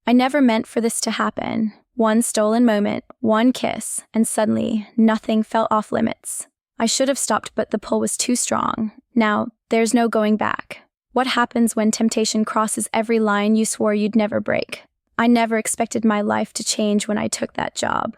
I never meant for this to happen. One stolen moment, one kiss, and suddenly, nothing felt off limits. I should have stopped, but the pull was too strong. Now, there's no going back. What happens when temptation crosses every line you swore you'd never break? I never expected my life to change when I took that job.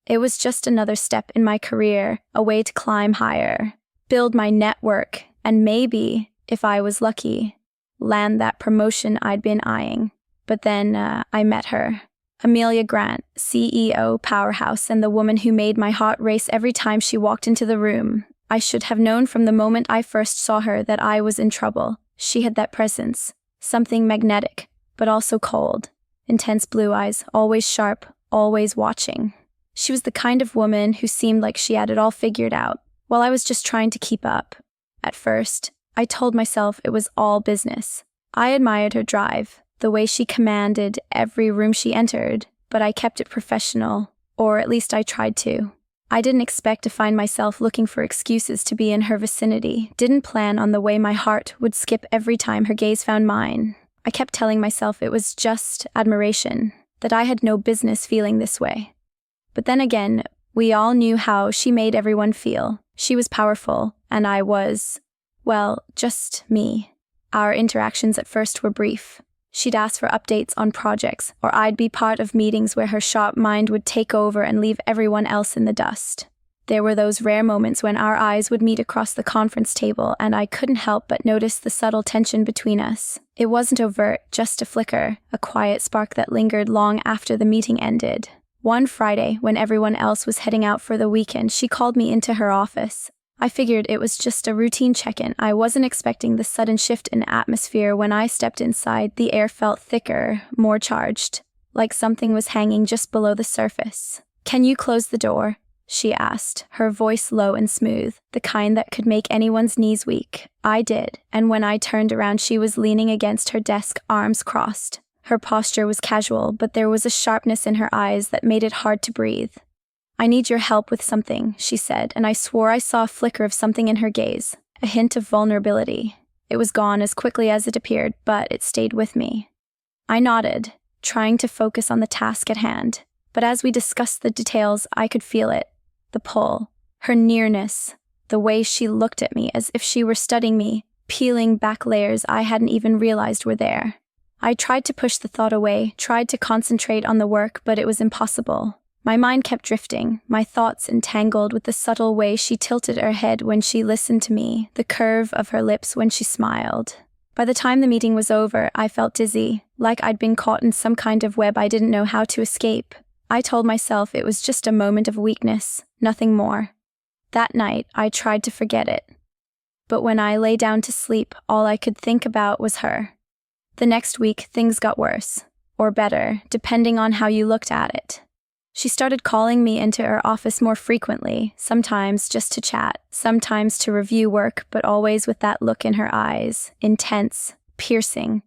It was just another step in my career, a way to climb higher, build my network, and maybe, if I was lucky, land that promotion I'd been eyeing. But then I met her. Amelia Grant, CEO, powerhouse, and the woman who made my heart race every time she walked into the room. I should have known from the moment I first saw her that I was in trouble. She had that presence, something magnetic, but also cold. Intense blue eyes, always sharp, always watching. She was the kind of woman who seemed like she had it all figured out, while I was just trying to keep up. At first, I told myself it was all business. I admired her drive, the way she commanded every room she entered, but I kept it professional, or at least I tried to. I didn't expect to find myself looking for excuses to be in her vicinity, didn't plan on the way my heart would skip every time her gaze found mine. I kept telling myself it was just admiration, that I had no business feeling this way. But then again, we all knew how she made everyone feel. She was powerful, and I was, well, just me. Our interactions at first were brief. She'd ask for updates on projects, or I'd be part of meetings where her sharp mind would take over and leave everyone else in the dust. There were those rare moments when our eyes would meet across the conference table, and I couldn't help but notice the subtle tension between us. It wasn't overt, just a flicker, a quiet spark that lingered long after the meeting ended. One Friday, when everyone else was heading out for the weekend, she called me into her office. I figured it was just a routine check-in. I wasn't expecting the sudden shift in atmosphere. When I stepped inside, the air felt thicker, more charged, like something was hanging just below the surface. "Can you close the door?" she asked, her voice low and smooth, the kind that could make anyone's knees weak. I did, and when I turned around, she was leaning against her desk, arms crossed. Her posture was casual, but there was a sharpness in her eyes that made it hard to breathe. "I need your help with something," she said, and I swore I saw a flicker of something in her gaze, a hint of vulnerability. It was gone as quickly as it appeared, but it stayed with me. I nodded, trying to focus on the task at hand, but as we discussed the details, I could feel it, the pull, her nearness, the way she looked at me as if she were studying me, peeling back layers I hadn't even realized were there. I tried to push the thought away, tried to concentrate on the work, but it was impossible. My mind kept drifting, my thoughts entangled with the subtle way she tilted her head when she listened to me, the curve of her lips when she smiled. By the time the meeting was over, I felt dizzy, like I'd been caught in some kind of web I didn't know how to escape. I told myself it was just a moment of weakness, nothing more. That night, I tried to forget it. But when I lay down to sleep, all I could think about was her. The next week, things got worse, or better, depending on how you looked at it. She started calling me into her office more frequently, sometimes just to chat, sometimes to review work, but always with that look in her eyes, intense, piercing.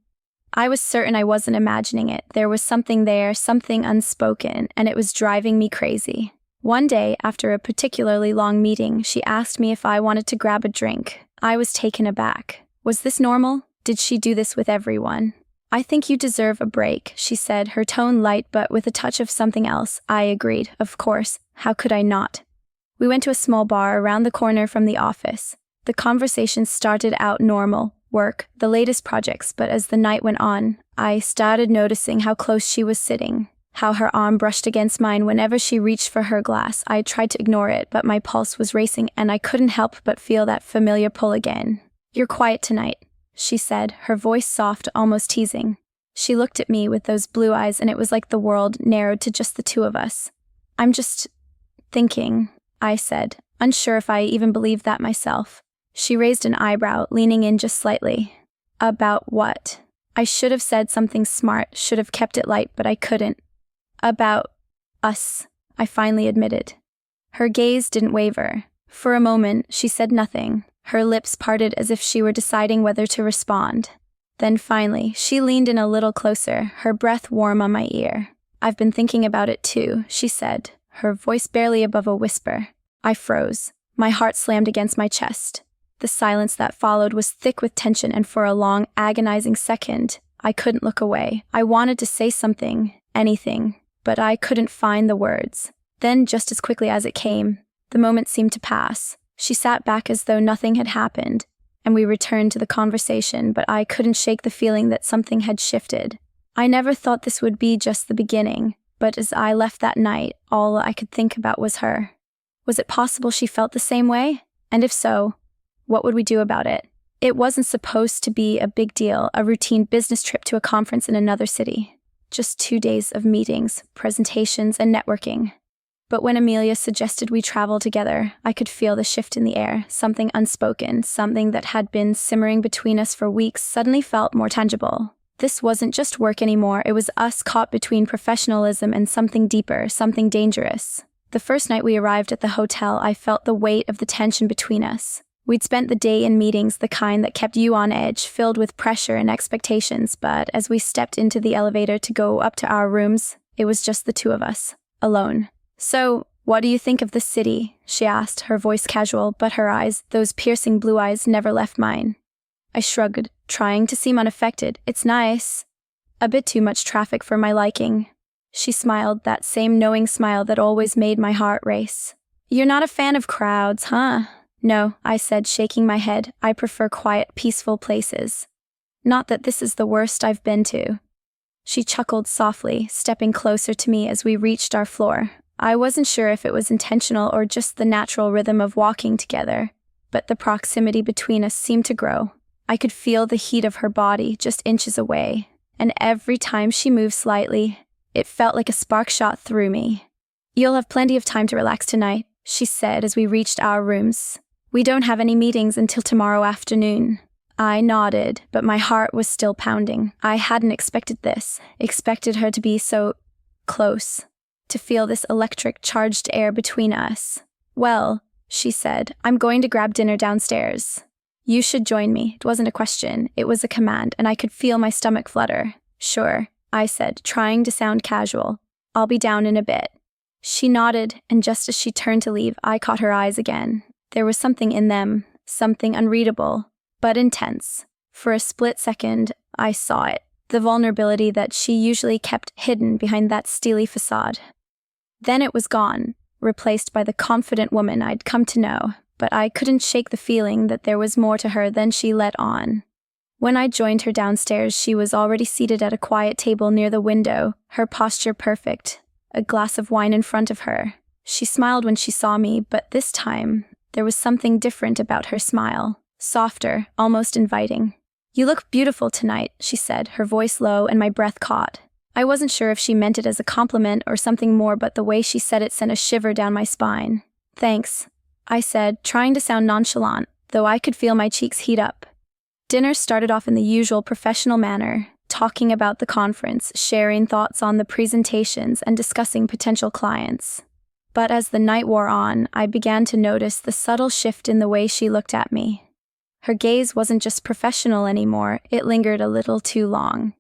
I was certain I wasn't imagining it. There was something there, something unspoken, and it was driving me crazy. One day, after a particularly long meeting, she asked me if I wanted to grab a drink. I was taken aback. Was this normal? Did she do this with everyone? "I think you deserve a break," she said, her tone light but with a touch of something else. I agreed, of course. How could I not? We went to a small bar around the corner from the office. The conversation started out normal, work, the latest projects, but as the night went on, I started noticing how close she was sitting, how her arm brushed against mine whenever she reached for her glass. I tried to ignore it, but my pulse was racing and I couldn't help but feel that familiar pull again. "You're quiet tonight," she said, her voice soft, almost teasing. She looked at me with those blue eyes and it was like the world narrowed to just the two of us. "I'm just thinking," I said, unsure if I even believed that myself. She raised an eyebrow, leaning in just slightly. "About what?" I should have said something smart, should have kept it light, but I couldn't. "About us," I finally admitted. Her gaze didn't waver. For a moment, she said nothing. Her lips parted as if she were deciding whether to respond. Then finally, she leaned in a little closer, her breath warm on my ear. "I've been thinking about it too," she said, her voice barely above a whisper. I froze. My heart slammed against my chest. The silence that followed was thick with tension, and for a long, agonizing second, I couldn't look away. I wanted to say something, anything, but I couldn't find the words. Then, just as quickly as it came, the moment seemed to pass. She sat back as though nothing had happened, and we returned to the conversation, but I couldn't shake the feeling that something had shifted. I never thought this would be just the beginning, but as I left that night, all I could think about was her. Was it possible she felt the same way? And if so, what would we do about it? It wasn't supposed to be a big deal, a routine business trip to a conference in another city. Just 2 days of meetings, presentations, and networking. But when Amelia suggested we travel together, I could feel the shift in the air. Something unspoken, something that had been simmering between us for weeks, suddenly felt more tangible. This wasn't just work anymore, it was us caught between professionalism and something deeper, something dangerous. The first night we arrived at the hotel, I felt the weight of the tension between us. We'd spent the day in meetings, the kind that kept you on edge, filled with pressure and expectations, but as we stepped into the elevator to go up to our rooms, it was just the two of us, alone. "So, what do you think of the city?" she asked, her voice casual, but her eyes, those piercing blue eyes, never left mine. I shrugged, trying to seem unaffected. "It's nice. A bit too much traffic for my liking." She smiled, that same knowing smile that always made my heart race. "You're not a fan of crowds, huh?" "No," I said, shaking my head. "I prefer quiet, peaceful places. Not that this is the worst I've been to." She chuckled softly, stepping closer to me as we reached our floor. I wasn't sure if it was intentional or just the natural rhythm of walking together, but the proximity between us seemed to grow. I could feel the heat of her body just inches away, and every time she moved slightly, it felt like a spark shot through me. "You'll have plenty of time to relax tonight," she said as we reached our rooms. "We don't have any meetings until tomorrow afternoon." I nodded, but my heart was still pounding. I hadn't expected this, expected her to be so close, to feel this electric, charged air between us. "Well," she said, "I'm going to grab dinner downstairs. You should join me." It wasn't a question, it was a command, and I could feel my stomach flutter. "Sure," I said, trying to sound casual. "I'll be down in a bit." She nodded, and just as she turned to leave, I caught her eyes again. There was something in them, something unreadable, but intense. For a split second, I saw it, the vulnerability that she usually kept hidden behind that steely facade. Then it was gone, replaced by the confident woman I'd come to know, but I couldn't shake the feeling that there was more to her than she let on. When I joined her downstairs, she was already seated at a quiet table near the window, her posture perfect, a glass of wine in front of her. She smiled when she saw me, but this time, there was something different about her smile, softer, almost inviting. "You look beautiful tonight," she said, her voice low and my breath caught. I wasn't sure if she meant it as a compliment or something more, but the way she said it sent a shiver down my spine. "Thanks," I said, trying to sound nonchalant, though I could feel my cheeks heat up. Dinner started off in the usual professional manner, talking about the conference, sharing thoughts on the presentations, and discussing potential clients. But as the night wore on, I began to notice the subtle shift in the way she looked at me. Her gaze wasn't just professional anymore, it lingered a little too long.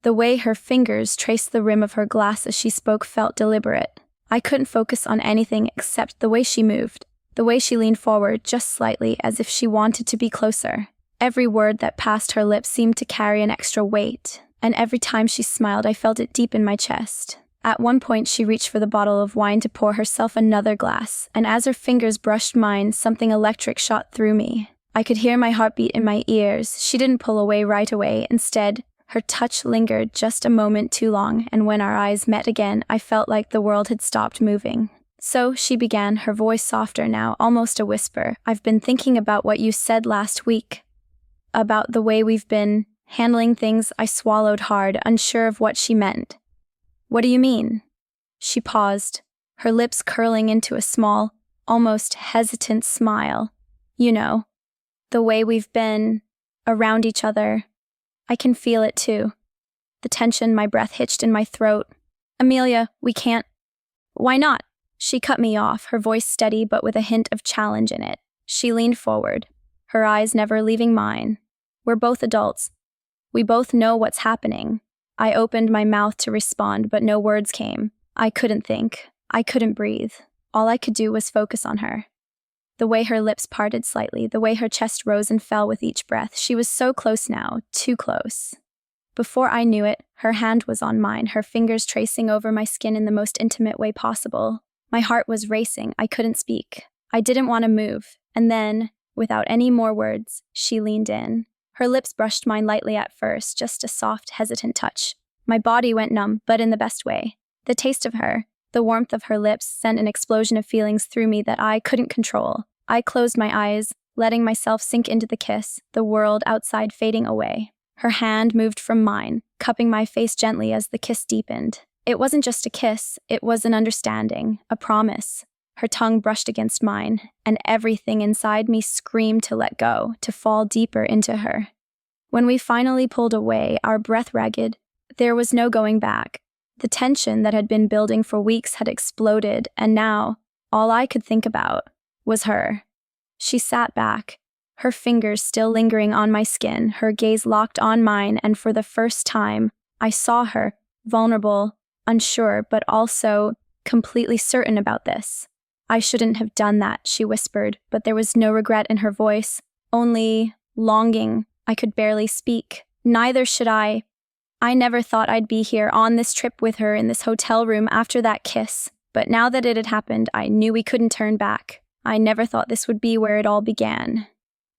The way her fingers traced the rim of her glass as she spoke felt deliberate. I couldn't focus on anything except the way she moved, the way she leaned forward just slightly as if she wanted to be closer. Every word that passed her lips seemed to carry an extra weight, and every time she smiled I felt it deep in my chest. At one point she reached for the bottle of wine to pour herself another glass, and as her fingers brushed mine, something electric shot through me. I could hear my heartbeat in my ears. She didn't pull away right away. Instead, her touch lingered just a moment too long, and when our eyes met again, I felt like the world had stopped moving. "So," she began, her voice softer now, almost a whisper, "I've been thinking about what you said last week. About the way we've been handling things." I swallowed hard, unsure of what she meant. "What do you mean?" She paused, her lips curling into a small, almost hesitant smile. "You know, the way we've been around each other. I can feel it too. The tension, my breath hitched in my throat. "Amelia, we can't." "Why not?" She cut me off, her voice steady but with a hint of challenge in it. She leaned forward, her eyes never leaving mine. "We're both adults. We both know what's happening." I opened my mouth to respond, but no words came. I couldn't think. I couldn't breathe. All I could do was focus on her. The way her lips parted slightly, the way her chest rose and fell with each breath. She was so close now, too close. Before I knew it, her hand was on mine, her fingers tracing over my skin in the most intimate way possible. My heart was racing. I couldn't speak. I didn't want to move. And then, without any more words, she leaned in. Her lips brushed mine lightly at first, just a soft, hesitant touch. My body went numb, but in the best way. The taste of her, the warmth of her lips, sent an explosion of feelings through me that I couldn't control. I closed my eyes, letting myself sink into the kiss, the world outside fading away. Her hand moved from mine, cupping my face gently as the kiss deepened. It wasn't just a kiss, it was an understanding, a promise. Her tongue brushed against mine, and everything inside me screamed to let go, to fall deeper into her. When we finally pulled away, our breath ragged, there was no going back. The tension that had been building for weeks had exploded, and now, all I could think about was her. She sat back, her fingers still lingering on my skin, her gaze locked on mine, and for the first time, I saw her, vulnerable, unsure, but also completely certain about this. I shouldn't have done that, she whispered, but there was no regret in her voice, only longing. I could barely speak. Neither should I. I never thought I'd be here on this trip with her in this hotel room after that kiss, but now that it had happened, I knew we couldn't turn back. I never thought this would be where it all began.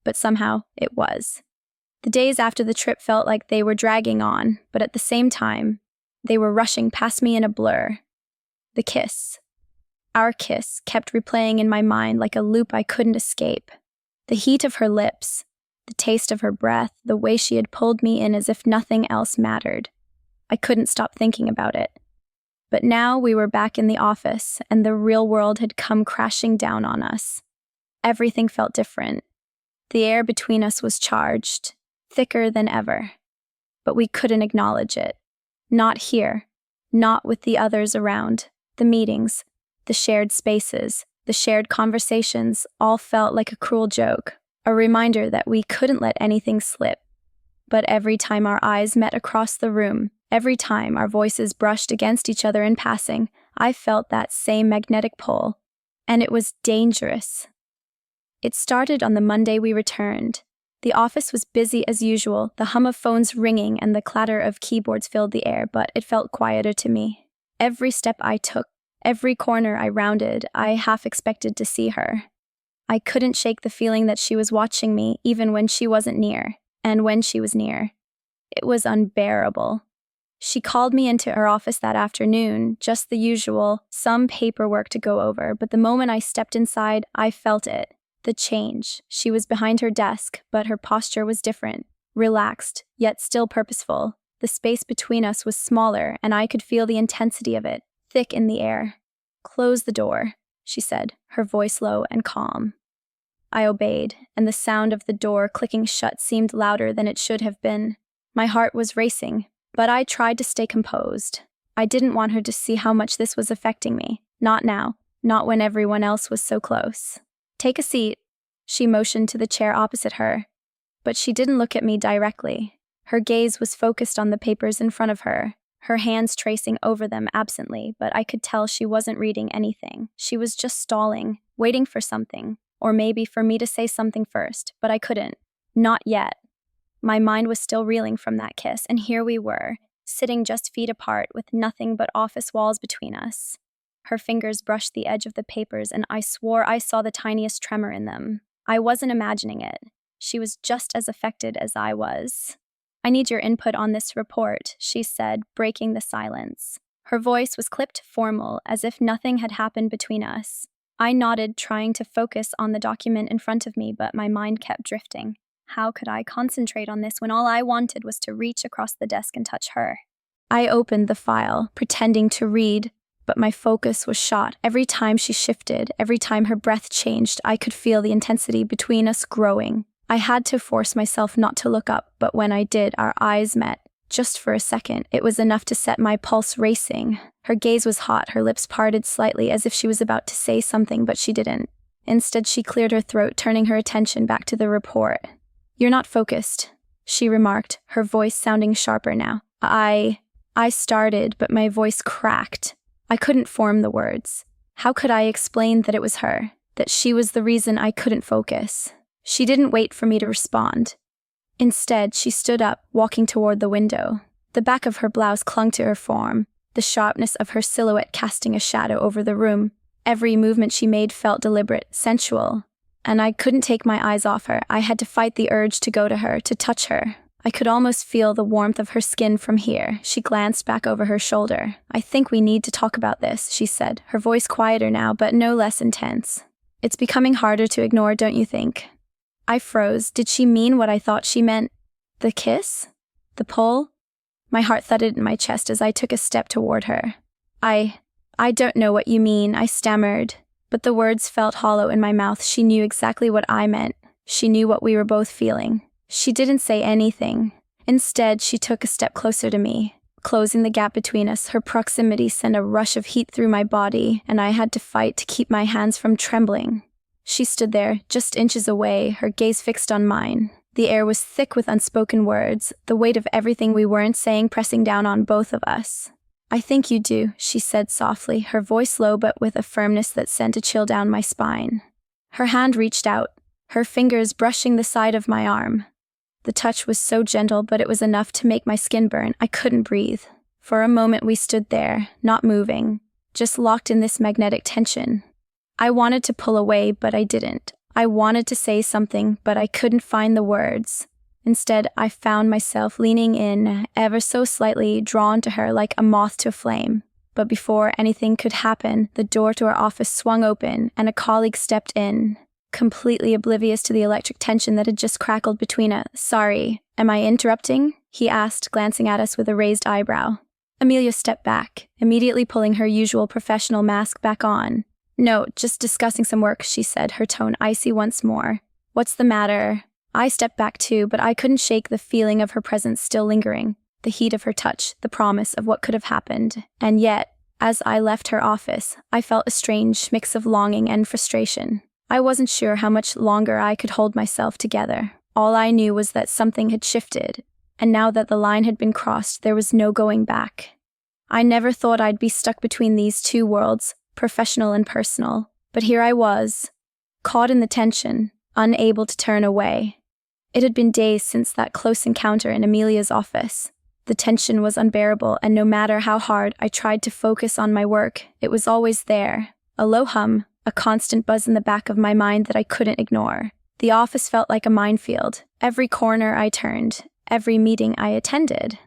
But somehow, it was. The days after the trip felt like they were dragging on, but at the same time, they were rushing past me in a blur. The kiss. Our kiss kept replaying in my mind like a loop I couldn't escape. The heat of her lips, the taste of her breath, the way she had pulled me in as if nothing else mattered. I couldn't stop thinking about it. But now we were back in the office, and the real world had come crashing down on us. Everything felt different. The air between us was charged, thicker than ever. But we couldn't acknowledge it. Not here. Not with the others around. The meetings, the shared spaces, the shared conversations all felt like a cruel joke, a reminder that we couldn't let anything slip. But every time our eyes met across the room, every time our voices brushed against each other in passing, I felt that same magnetic pull. And it was dangerous. It started on the Monday we returned. The office was busy as usual, the hum of phones ringing and the clatter of keyboards filled the air, but it felt quieter to me. Every step I took, every corner I rounded, I half expected to see her. I couldn't shake the feeling that she was watching me, even when she wasn't near. And when she was near, it was unbearable. She called me into her office that afternoon, just the usual, some paperwork to go over, but the moment I stepped inside, I felt it. The change. She was behind her desk, but her posture was different, relaxed, yet still purposeful. The space between us was smaller, and I could feel the intensity of it, thick in the air. "Close the door," she said, her voice low and calm. I obeyed, and the sound of the door clicking shut seemed louder than it should have been. My heart was racing, but I tried to stay composed. I didn't want her to see how much this was affecting me. Not now, not when everyone else was so close. "Take a seat," she motioned to the chair opposite her. But she didn't look at me directly. Her gaze was focused on the papers in front of her, her hands tracing over them absently, but I could tell she wasn't reading anything. She was just stalling, waiting for something, or maybe for me to say something first, but I couldn't. Not yet. My mind was still reeling from that kiss, and here we were, sitting just feet apart with nothing but office walls between us. Her fingers brushed the edge of the papers, and I swore I saw the tiniest tremor in them. I wasn't imagining it. She was just as affected as I was. "I need your input on this report," she said, breaking the silence. Her voice was clipped formal, as if nothing had happened between us. I nodded, trying to focus on the document in front of me, but my mind kept drifting. How could I concentrate on this when all I wanted was to reach across the desk and touch her? I opened the file, pretending to read, but my focus was shot. Every time she shifted, every time her breath changed, I could feel the intensity between us growing. I had to force myself not to look up, but when I did, our eyes met. Just for a second, it was enough to set my pulse racing. Her gaze was hot, her lips parted slightly as if she was about to say something, but she didn't. Instead, she cleared her throat, turning her attention back to the report. "You're not focused," she remarked, her voice sounding sharper now. I started, but my voice cracked. I couldn't form the words. How could I explain that it was her, that she was the reason I couldn't focus? She didn't wait for me to respond. Instead, she stood up, walking toward the window. The back of her blouse clung to her form, the sharpness of her silhouette casting a shadow over the room. Every movement she made felt deliberate, sensual, and I couldn't take my eyes off her. I had to fight the urge to go to her, to touch her. I could almost feel the warmth of her skin from here. She glanced back over her shoulder. "I think we need to talk about this," she said, her voice quieter now but no less intense. "It's becoming harder to ignore, don't you think?" I froze. Did she mean what I thought she meant? The kiss? The pull? My heart thudded in my chest as I took a step toward her. I don't know what you mean," I stammered, but the words felt hollow in my mouth. She knew exactly what I meant. She knew what we were both feeling. She didn't say anything. Instead, she took a step closer to me, closing the gap between us. Her proximity sent a rush of heat through my body, and I had to fight to keep my hands from trembling. She stood there, just inches away, her gaze fixed on mine. The air was thick with unspoken words, the weight of everything we weren't saying pressing down on both of us. "I think you do," she said softly, her voice low but with a firmness that sent a chill down my spine. Her hand reached out, her fingers brushing the side of my arm. The touch was so gentle, but it was enough to make my skin burn. I couldn't breathe. For a moment we stood there, not moving, just locked in this magnetic tension. I wanted to pull away, but I didn't. I wanted to say something, but I couldn't find the words. Instead, I found myself leaning in, ever so slightly, drawn to her like a moth to a flame. But before anything could happen, the door to our office swung open, and a colleague stepped in, completely oblivious to the electric tension that had just crackled between us. "Sorry, am I interrupting?" he asked, glancing at us with a raised eyebrow. Amelia stepped back, immediately pulling her usual professional mask back on. "No, just discussing some work," she said, her tone icy once more. "What's the matter?" I stepped back too, but I couldn't shake the feeling of her presence still lingering, the heat of her touch, the promise of what could have happened. And yet, as I left her office, I felt a strange mix of longing and frustration. I wasn't sure how much longer I could hold myself together. All I knew was that something had shifted, and now that the line had been crossed, there was no going back. I never thought I'd be stuck between these two worlds, professional and personal, but here I was, caught in the tension, unable to turn away. It had been days since that close encounter in Amelia's office. The tension was unbearable, and no matter how hard I tried to focus on my work, it was always there. A low hum, a constant buzz in the back of my mind that I couldn't ignore. The office felt like a minefield. Every corner I turned, every meeting I attended.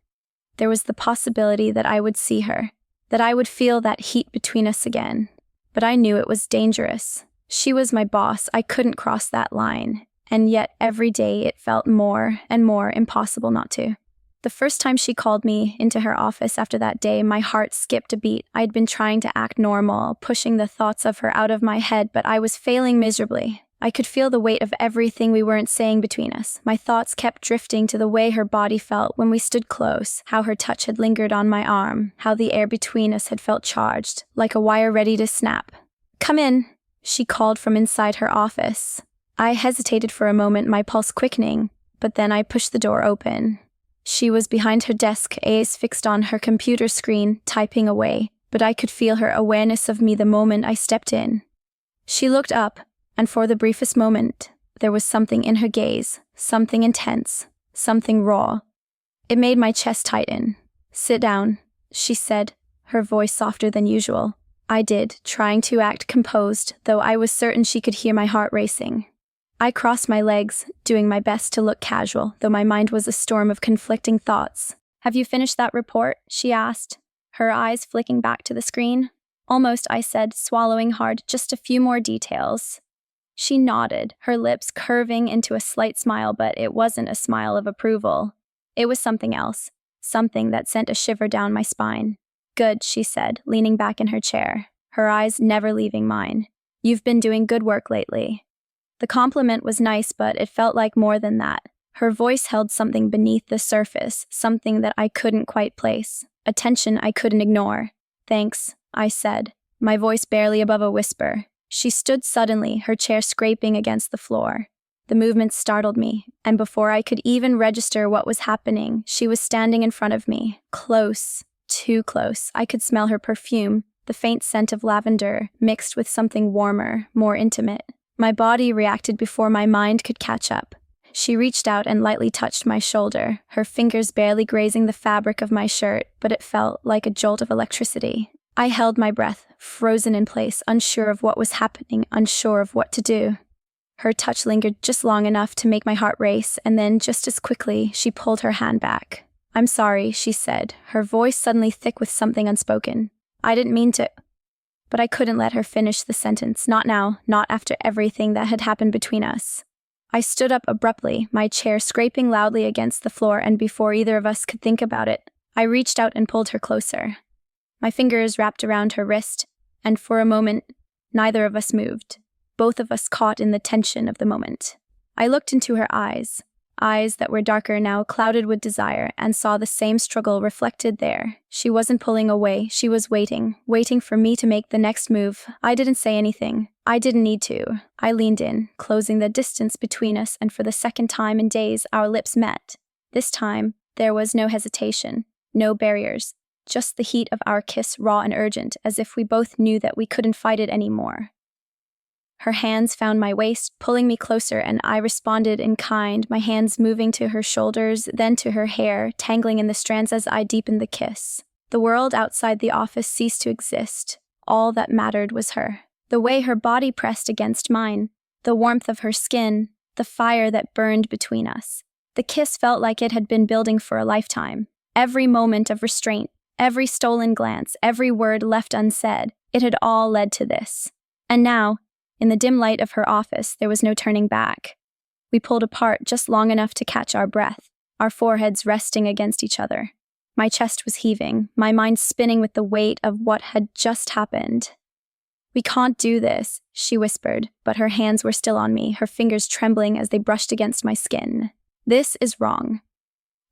There was the possibility that I would see her, that I would feel that heat between us again. But I knew it was dangerous. She was my boss. I couldn't cross that line. And yet every day it felt more and more impossible not to. The first time she called me into her office after that day, my heart skipped a beat. I'd been trying to act normal, pushing the thoughts of her out of my head, but I was failing miserably. I could feel the weight of everything we weren't saying between us. My thoughts kept drifting to the way her body felt when we stood close, how her touch had lingered on my arm, how the air between us had felt charged, like a wire ready to snap. "Come in," she called from inside her office. I hesitated for a moment, my pulse quickening, but then I pushed the door open. She was behind her desk, eyes fixed on her computer screen, typing away, but I could feel her awareness of me the moment I stepped in. She looked up, and for the briefest moment, there was something in her gaze, something intense, something raw. It made my chest tighten. "Sit down," she said, her voice softer than usual. I did, trying to act composed, though I was certain she could hear my heart racing. I crossed my legs, doing my best to look casual, though my mind was a storm of conflicting thoughts. "Have you finished that report?" she asked, her eyes flicking back to the screen. "Almost," I said, swallowing hard, "just a few more details." She nodded, her lips curving into a slight smile, but it wasn't a smile of approval. It was something else, something that sent a shiver down my spine. "Good," she said, leaning back in her chair, her eyes never leaving mine. "You've been doing good work lately." The compliment was nice, but it felt like more than that. Her voice held something beneath the surface, something that I couldn't quite place, a tension I couldn't ignore. "Thanks," I said, my voice barely above a whisper. She stood suddenly, her chair scraping against the floor. The movement startled me, and before I could even register what was happening, she was standing in front of me, close, too close. I could smell her perfume, the faint scent of lavender, mixed with something warmer, more intimate. My body reacted before my mind could catch up. She reached out and lightly touched my shoulder, her fingers barely grazing the fabric of my shirt, but it felt like a jolt of electricity. I held my breath, frozen in place, unsure of what was happening, unsure of what to do. Her touch lingered just long enough to make my heart race, and then, just as quickly, she pulled her hand back. "I'm sorry," she said, her voice suddenly thick with something unspoken. "I didn't mean to." But I couldn't let her finish the sentence, not now, not after everything that had happened between us. I stood up abruptly, my chair scraping loudly against the floor, and before either of us could think about it, I reached out and pulled her closer. My fingers wrapped around her wrist, and for a moment, neither of us moved, both of us caught in the tension of the moment. I looked into her eyes that were darker now, clouded with desire, and saw the same struggle reflected there. She wasn't pulling away, she was waiting for me to make the next move. I didn't say anything. I didn't need to. I leaned in, closing the distance between us, and for the second time in days, our lips met. This time, there was no hesitation, no barriers, just the heat of our kiss, raw and urgent, as if we both knew that we couldn't fight it anymore. Her hands found my waist, pulling me closer, and I responded in kind, my hands moving to her shoulders, then to her hair, tangling in the strands as I deepened the kiss. The world outside the office ceased to exist. All that mattered was her. The way her body pressed against mine, the warmth of her skin, the fire that burned between us. The kiss felt like it had been building for a lifetime. Every moment of restraint, every stolen glance, every word left unsaid, it had all led to this. And now, in the dim light of her office, there was no turning back. We pulled apart just long enough to catch our breath, our foreheads resting against each other. My chest was heaving, my mind spinning with the weight of what had just happened. "We can't do this," she whispered, but her hands were still on me, her fingers trembling as they brushed against my skin. "This is wrong."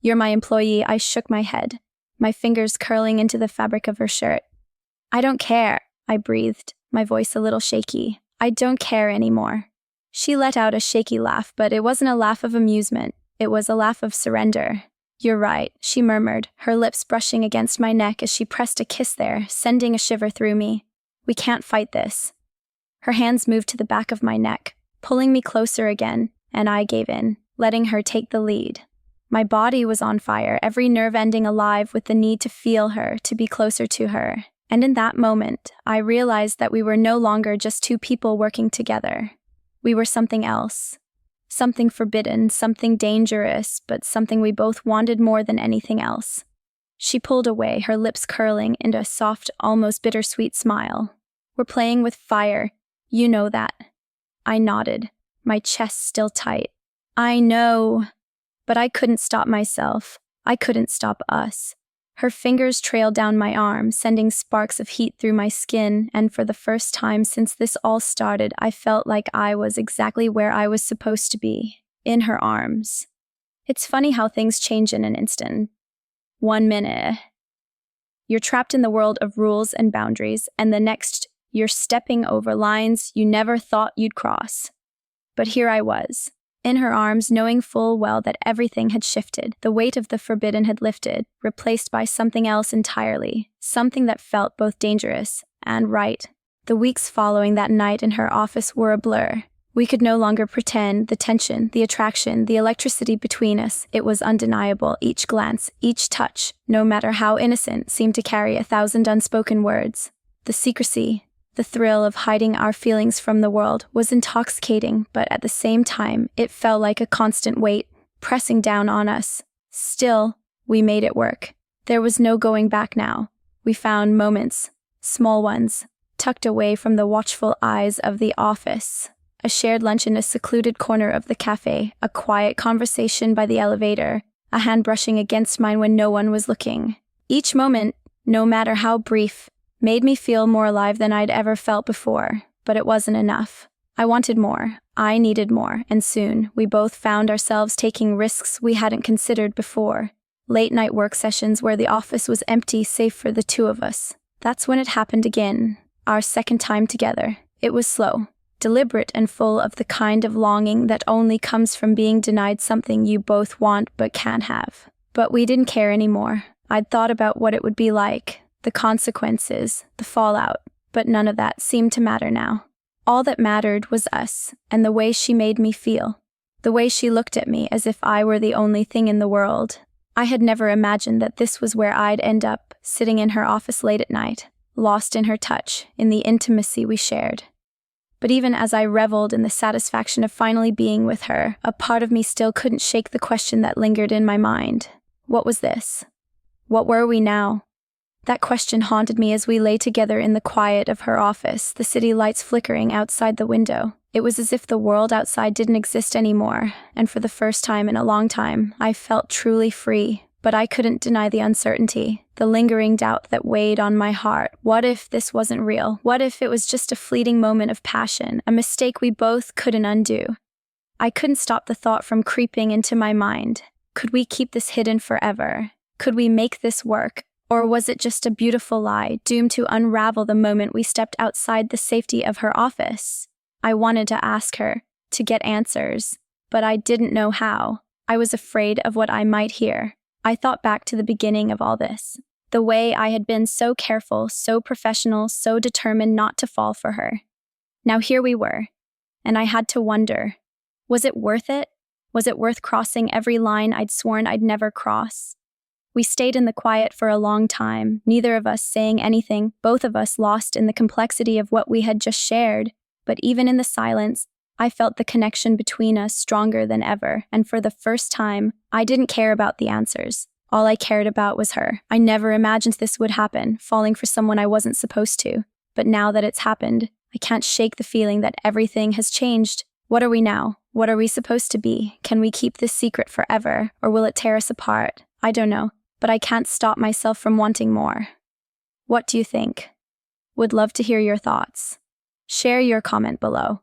"You're my employee," I shook my head, my fingers curling into the fabric of her shirt. "I don't care," I breathed, my voice a little shaky. "I don't care anymore." She let out a shaky laugh, but it wasn't a laugh of amusement. It was a laugh of surrender. "You're right," she murmured, her lips brushing against my neck as she pressed a kiss there, sending a shiver through me. "We can't fight this." Her hands moved to the back of my neck, pulling me closer again, and I gave in, letting her take the lead. My body was on fire, every nerve ending alive with the need to feel her, to be closer to her. And in that moment, I realized that we were no longer just two people working together. We were something else. Something forbidden, something dangerous, but something we both wanted more than anything else. She pulled away, her lips curling into a soft, almost bittersweet smile. "We're playing with fire. You know that." I nodded, my chest still tight. "I know." But I couldn't stop myself. I couldn't stop us. Her fingers trailed down my arm, sending sparks of heat through my skin, and for the first time since this all started, I felt like I was exactly where I was supposed to be, in her arms. It's funny how things change in an instant. 1 minute, you're trapped in the world of rules and boundaries, and the next, you're stepping over lines you never thought you'd cross. But here I was, in her arms, knowing full well that everything had shifted. The weight of the forbidden had lifted, replaced by something else entirely, something that felt both dangerous and right. The weeks following that night in her office were a blur. We could no longer pretend. The tension, the attraction, the electricity between us, it was undeniable. Each glance, each touch, no matter how innocent, seemed to carry 1,000 unspoken words. The secrecy, the thrill of hiding our feelings from the world was intoxicating, but at the same time, it felt like a constant weight, pressing down on us. Still, we made it work. There was no going back now. We found moments, small ones, tucked away from the watchful eyes of the office. A shared lunch in a secluded corner of the cafe, a quiet conversation by the elevator, a hand brushing against mine when no one was looking. Each moment, no matter how brief, made me feel more alive than I'd ever felt before, but it wasn't enough. I wanted more. I needed more, and soon, we both found ourselves taking risks we hadn't considered before. Late-night work sessions where the office was empty save for the two of us. That's when it happened again, our second time together. It was slow, deliberate, and full of the kind of longing that only comes from being denied something you both want but can't have. But we didn't care anymore. I'd thought about what it would be like, the consequences, the fallout, but none of that seemed to matter now. All that mattered was us, and the way she made me feel. The way she looked at me as if I were the only thing in the world. I had never imagined that this was where I'd end up, sitting in her office late at night, lost in her touch, in the intimacy we shared. But even as I reveled in the satisfaction of finally being with her, a part of me still couldn't shake the question that lingered in my mind. What was this? What were we now? That question haunted me as we lay together in the quiet of her office, the city lights flickering outside the window. It was as if the world outside didn't exist anymore, and for the first time in a long time, I felt truly free. But I couldn't deny the uncertainty, the lingering doubt that weighed on my heart. What if this wasn't real? What if it was just a fleeting moment of passion, a mistake we both couldn't undo? I couldn't stop the thought from creeping into my mind. Could we keep this hidden forever? Could we make this work? Or was it just a beautiful lie, doomed to unravel the moment we stepped outside the safety of her office? I wanted to ask her, to get answers, but I didn't know how. I was afraid of what I might hear. I thought back to the beginning of all this, the way I had been so careful, so professional, so determined not to fall for her. Now here we were, and I had to wonder, was it worth it? Was it worth crossing every line I'd sworn I'd never cross? We stayed in the quiet for a long time, neither of us saying anything, both of us lost in the complexity of what we had just shared. But even in the silence, I felt the connection between us stronger than ever, and for the first time, I didn't care about the answers. All I cared about was her. I never imagined this would happen, falling for someone I wasn't supposed to. But now that it's happened, I can't shake the feeling that everything has changed. What are we now? What are we supposed to be? Can we keep this secret forever, or will it tear us apart? I don't know, but I can't stop myself from wanting more. What do you think? Would love to hear your thoughts. Share your comment below.